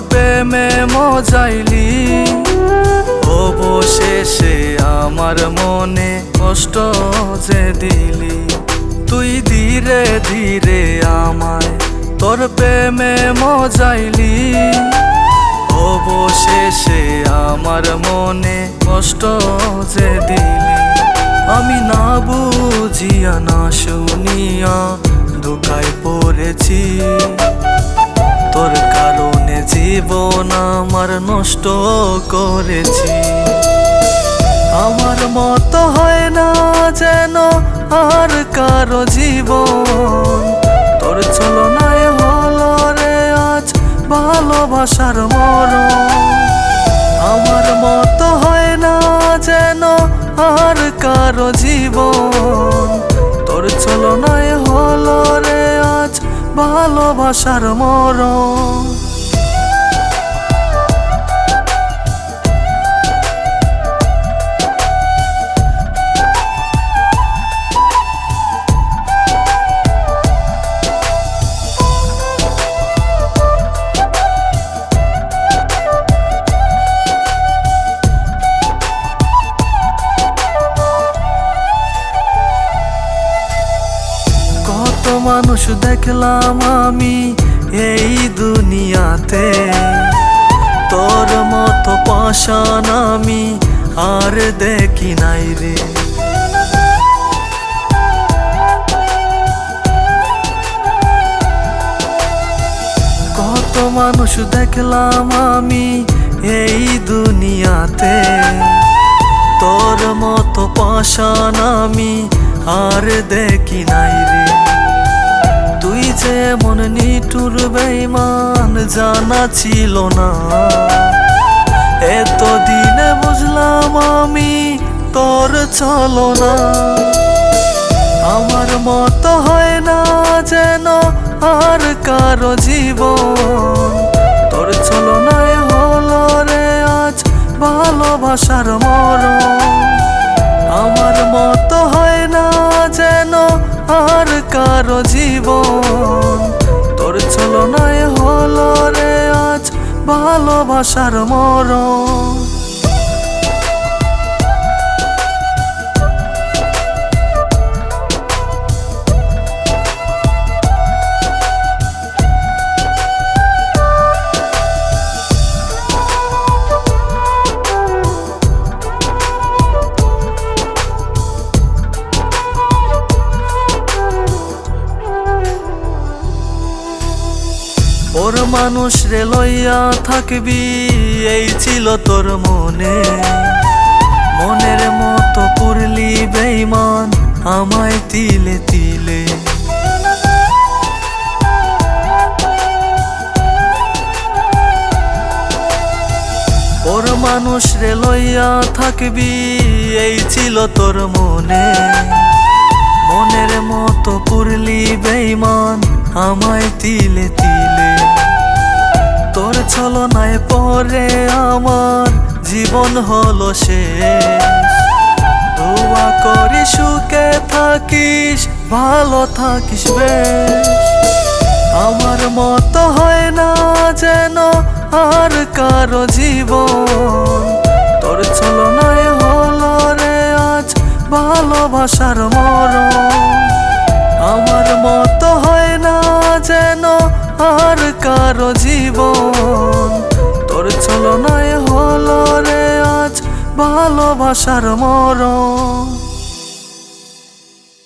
প্রেমে মজাইলি, অবশেষে আমার মনে কষ্ট যে দিলি। তুই ধীরে ধীরে আমায় তোর প্রেমে মজাইলি, অবশেষে আমার মনে কষ্ট যে দিলি। আমি না বুঝিয়া না শুনিয়া ধোঁকায় পড়েছি, তোর কারণে জীবন আমার নষ্ট করেছি। আমার মতো হয় না যেন আর কারো জীবন, তোর ছলনায় হলো রে আজ ভালোবাসার মরণ। আমার মতো হয় না যেন আর কারো জীবন, তোর ছলনায় হলো রে আজ ভালোবাসার মরণ। কত মানুষ দেখলাম আমি এই দুনিয়াতে, তোর মতো পাষাণ আমি আর দেখি নাই রে। কত মানুষ দেখলাম আমি এই দুনিয়াতে, তোর মতো পাষাণ আমি আর দেখি নাই রে। তুই যে মন নিঠুর বেঈমান জানা ছিল না, এতদিনে বুঝলাম আমি তোর ছলনা। আমার মতো হয় না যেন আর কারো জীবন, তোর ছলনায় হলো রে আজ ভালোবাসার মরণ। আমার মতো হয় না যেন আর কারো জীবন, তোর ছলনায় হলো রে আজ ভালোবাসার মরণ। ওর মানুষ রে লইয়া থাকবি এই ছিল তোর মনে, মনের মতো করলি বেঈমান আমায় তিলে তিলে। ওর মানুষ রে লইয়া থাকবি এই ছিল তোর মনে, মনের মতো করলি বেঈমান আমায় তিলে তিলে। তোর ছলনায় পরে আমার জীবন হলো শেষ, দোয়া করি সুখে থাকিস ভালো থাকিস বেশ। আমার মতো হয় না যেন আর কারো জীবন, তোর ছলনায় হলো রে আজ ভালোবাসার মরণ। আমার মতো হয় না যেন আর কারো জীবন, তোর ছলনায় হলো রে আজ ভালোবাসার মরণ।